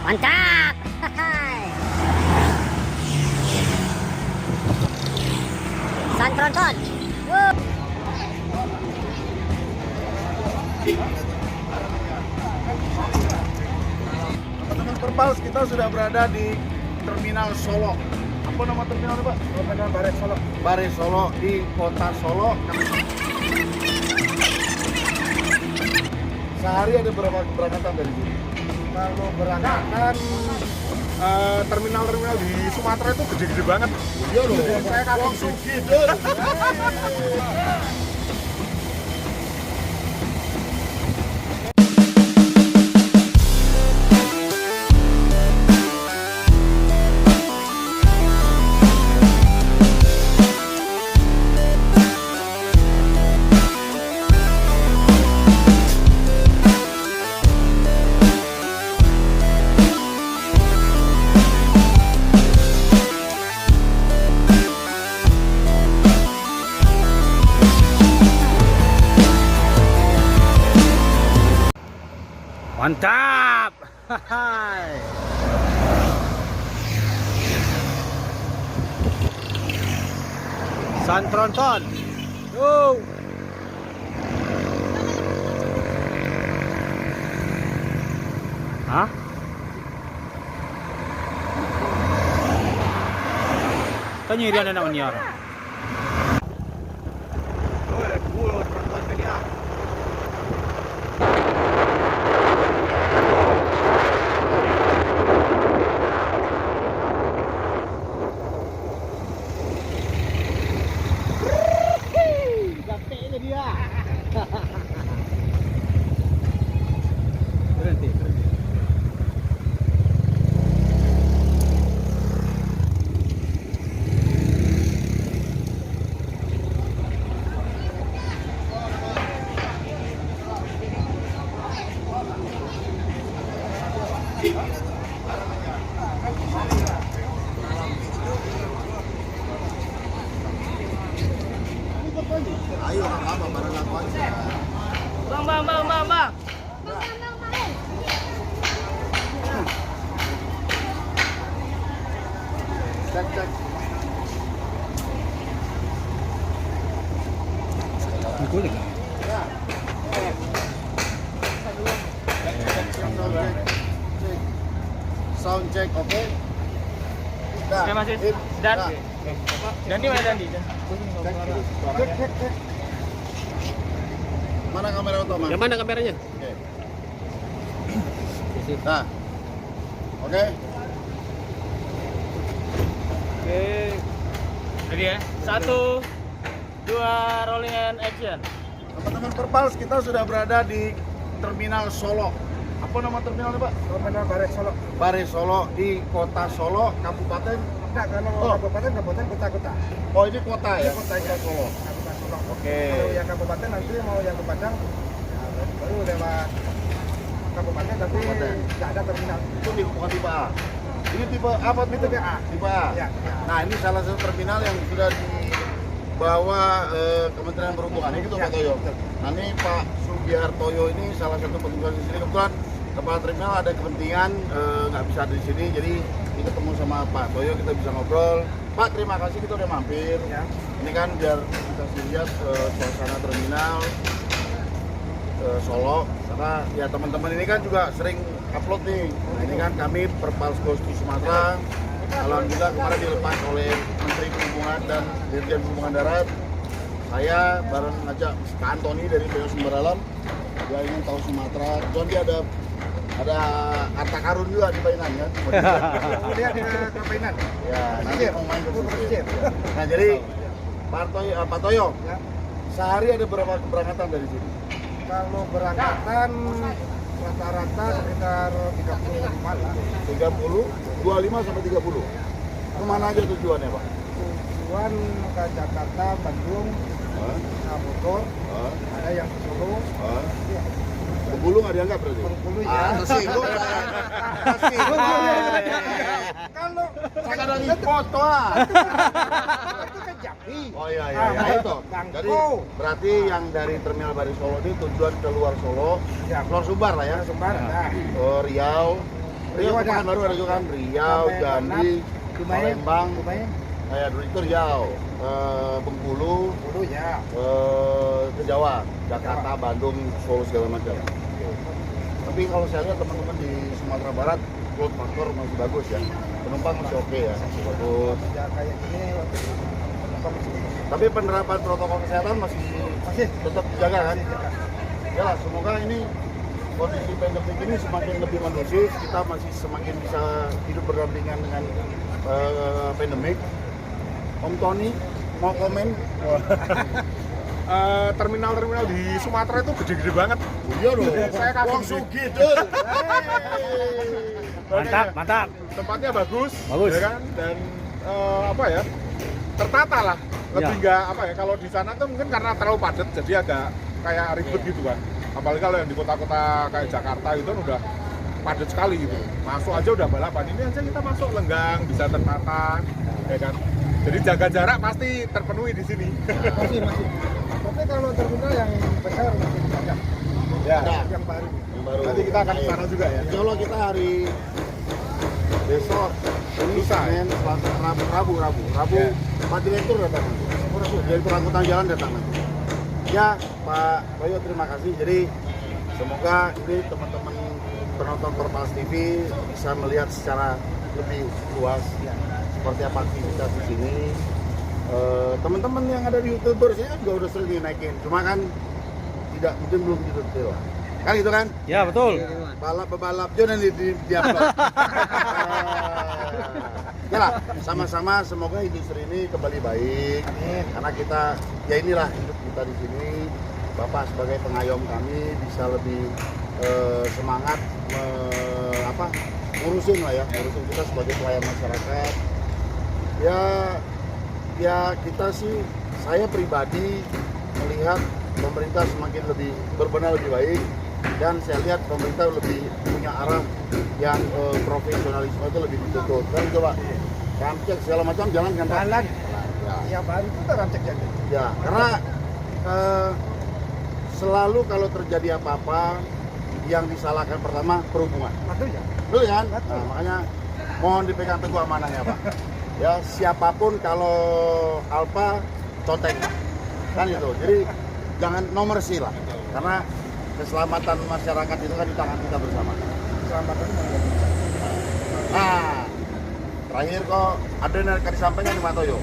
Mantap. Santronton. Teman-teman Perpals, kita sudah berada di Terminal Solo. Apa nama terminalnya, Pak? Terminal Baris Solo. Baris Solo di Kota Solo. Sehari ada berapa keberangkatan dari sini? Kalau berangkatan terminal-terminal di Sumatera itu gede-gede banget. Iya loh. Saya kakak Sugi, Dul. Mantap. Hai. Santronton. Yo. Hah? Tanya dia anak niar. Berhenti. Ayo, apa barang apa aja. Bang. Cek. Kulit. Sound check, oke? Dah. Oke, Mas. Hip. Dan. Dah. Dandi mana Dandi? Cek. Mana kamera utama? Yang mana kameranya? Oke. Nah. Oke. Oke. Ready ya? 1, 2, rolling and action. Teman-teman Perpals, kita sudah berada di Terminal Solo. Apa nama terminalnya, Pak? Terminal Baris Solo. Baris Solo di Kota Solo, Kabupaten. Enggak, kalau kabupaten kota-kota. Oh, ini kota ya? Kota Solo. Kabupaten Solo. Oke. Kalau yang kabupaten nanti mau yang ke Padang, baru lewat kabupaten tapi Kabupaten. nggak ada terminal. Itu bukan tipe A. Ini tipe apa? Tipe A. Tipe A. Ya. Nah, ini salah satu terminal yang sudah dibawa Kementerian Perhubungan. Ini gitu, Ya, Pak Toyo. betul. Nah, ini Pak Sugihartoyo ini salah satu petugas di sini. Kebetulan kepala terminal ada kepentingan nggak bisa ada di sini, jadi kita ketemu sama Pak Toyo, kita bisa ngobrol. Pak, terima kasih kita udah mampir. Ya. Ini kan biar kita lihat suasana terminal Solo, karena ya teman-teman ini kan juga sering upload nih. Nah, ini kan kami Perpals Goes to Sumatera. Alhamdulillah kemarin dilepas oleh Menteri Perhubungan dan Dirjen Perhubungan Darat. Saya bareng ngajak Pak Antoni dari BO Sumber Alam. Dia ingin tahu Sumatera. Kemudian dia ada harta karun juga di Painan kan. Kemudian di Kapainan. Ya, nanti mau main ke Pesisir. situ. Nah, jadi Pak Toyo, Ya. sehari ada berapa keberangkatan dari sini? Kalau berangkatan rata-rata sekitar 35 lah. 30, 25 sampai 30. Kemana aja tujuannya, Pak? Tujuan ke Jakarta, Bandung, Bogor, ada yang ke Solo. Ya. Bengkulu nggak dianggap berarti? Bengkulu ya. Tersinggung. Tersinggung. Kalau Saya ada di foto ah. itu ke Jambi. Oh iya itu. Bangko. Jadi berarti yang dari Terminal Baris Solo ini tujuan ke luar Solo, Ya. keluar Sumbar lah ya. Sumbar. Nah, Riau, Riau Pekanbaru ada juga kan, Riau, Jambi, Palembang, kayak dulu itu Riau, Bengkulu, ya. ke Jawa, Jakarta, Bandung, Solo segala macam. Tapi kalau saya lihat teman-teman di Sumatera Barat, load faktor masih bagus ya, penumpang masih oke ya, masih bagus. Ya kayak gini, penumpang masih bagus. Tapi penerapan protokol kesehatan masih tetap dijaga kan? Ya lah, semoga ini kondisi pandemik ini semakin lebih kondusif, kita masih semakin bisa hidup berdampingan dengan pandemik. Om Tony mau komen? Terminal-terminal di Sumatera itu gede-gede banget. Iya dong. Saya kagum Wong sih. Sugidul. Mantap. Tempatnya bagus, Bagus. ya kan? Dan apa ya? Tertata lah. Lebih nggak apa ya? Kalau di sana tuh mungkin karena terlalu padat, jadi agak kayak ribet gitu kan. Apalagi kalau yang di kota-kota kayak Jakarta itu kan udah padat sekali gitu. Masuk aja udah balapan. Ini aja kita masuk lenggang, bisa tertata, ya kan? Jadi jaga jarak pasti terpenuhi di sini. Masih. Tapi kalau terminal yang besar masih banyak. Ya. Yang baru. Yang baru. Nanti kita akan ke sana juga ya. Insya Allah kita hari besok ini Lusa, Senin, Selasa, Rabu, Ya. Pak Direktur datang nanti. Direktur Angkutan Jalan datang nanti. Ya, Pak Bayu terima kasih. Jadi semoga ini teman-teman penonton Perpals TV bisa melihat secara lebih luas seperti apa aktivitas di sini. Teman-teman yang ada di YouTuber sini kan juga udah sering dinaikin, cuma kan tidak mungkin belum detail lah. Kan gitu kan? Ya betul. Balap John yang di upload. Ya lah, sama-sama semoga industri ini kembali baik. Karena kita ya inilah hidup kita di sini. Bapak sebagai pengayom kami bisa lebih semangat ngurusin kita sebagai pelayan masyarakat. Ya kita sih, saya pribadi melihat pemerintah semakin lebih berbenah lebih baik, dan saya lihat pemerintah lebih punya arah yang profesionalisme itu lebih dituntut. Kan coba ramcek segala macam jalan kan Pak? Jalan. Ya. Yang baru itu kan ramcek jadi. Ya, karena selalu kalau terjadi apa-apa yang disalahkan pertama perhubungan. Betul ya? Betul kan? Betul. Nah, makanya mohon dipegang teguh amanahnya Pak. Ya, siapapun kalau Alfa conteng kan itu. Jadi jangan nomor C lah. Karena keselamatan masyarakat itu kan di tangan kita bersama. Selamat itu. Nah, terakhir kok ada yang disampaikan di Matoyo.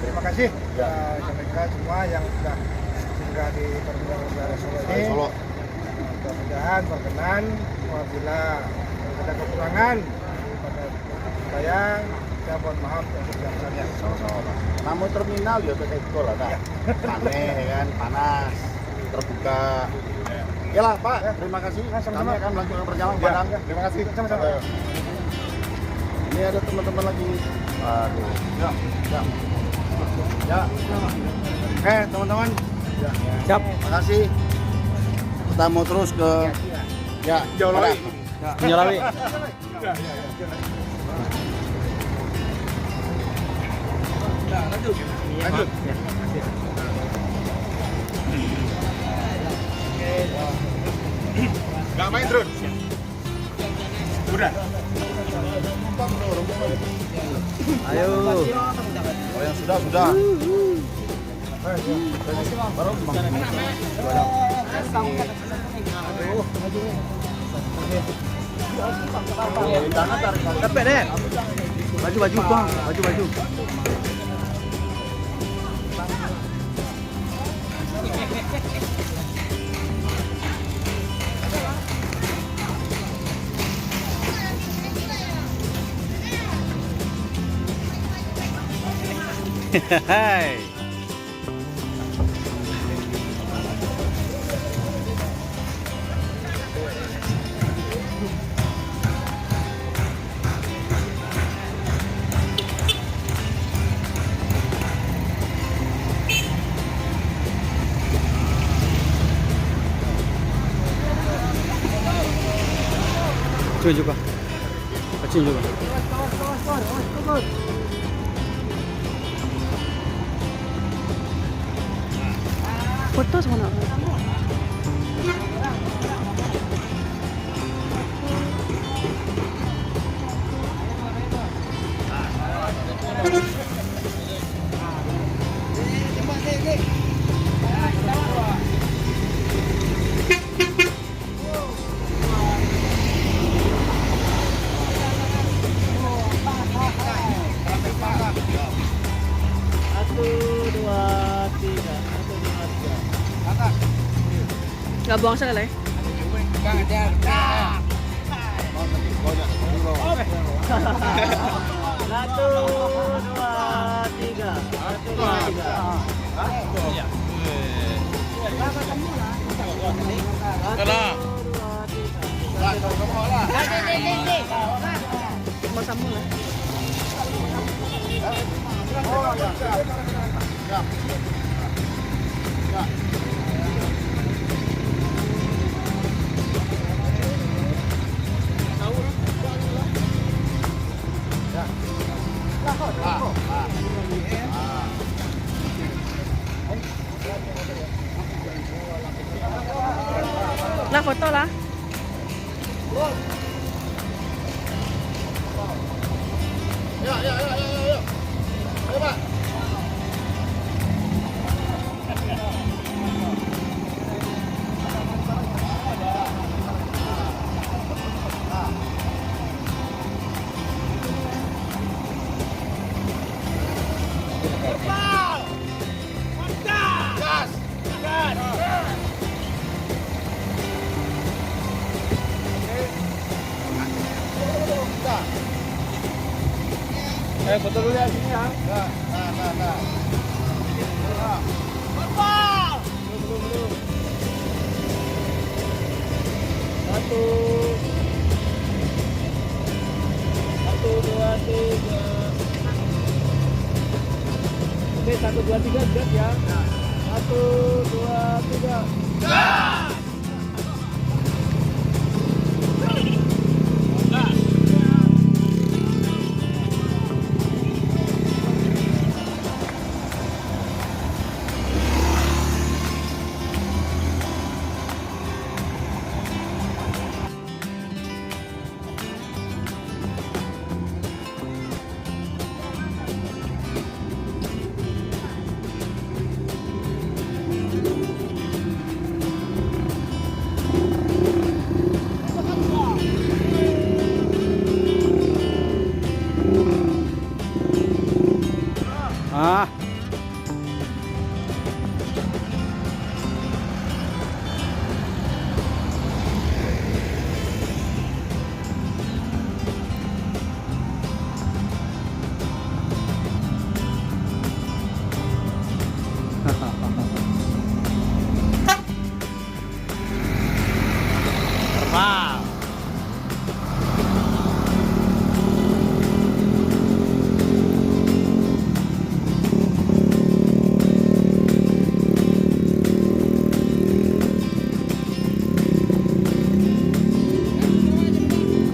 Terima kasih Ya. mereka semua yang sudah singgah di Terminal Udara Solo ini. Solo. Mudah-mudahan berkenan apabila ada kekurangan pada saya mohon maaf yang sebesar-besarnya. Sama-sama. Namun terminal ya kayak gitu lah, Kak. Aneh kan, panas, terbuka. Ya lah Pak, terima kasih. Kami akan melanjutkan perjalanan Ya, Padang. terima kasih. Sama-sama. Ini ada teman-teman lagi. Aduh. Ya. Oke, teman-teman. Siap. Makasih. Kita mau terus ke Jauh lagi. Menyalawi. Lanjut. Nggak main drone? Udah. Ayo. Oh yang sudah. Baru Capek deh. Baju bang, baju. Hai. Kecil juga. Foto sana. Gak buang sekali. Satu, dua, tiga. Satu, dua, tiga. Mau sambung lah. Lah foto lah. Ayo, Pak. Foto dulu ya sini ya. Nah. Satu, dua, tiga. Oke, 1, 2, 3 gas ya. 1, 2, 3. Ah. Terbang.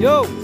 Yo.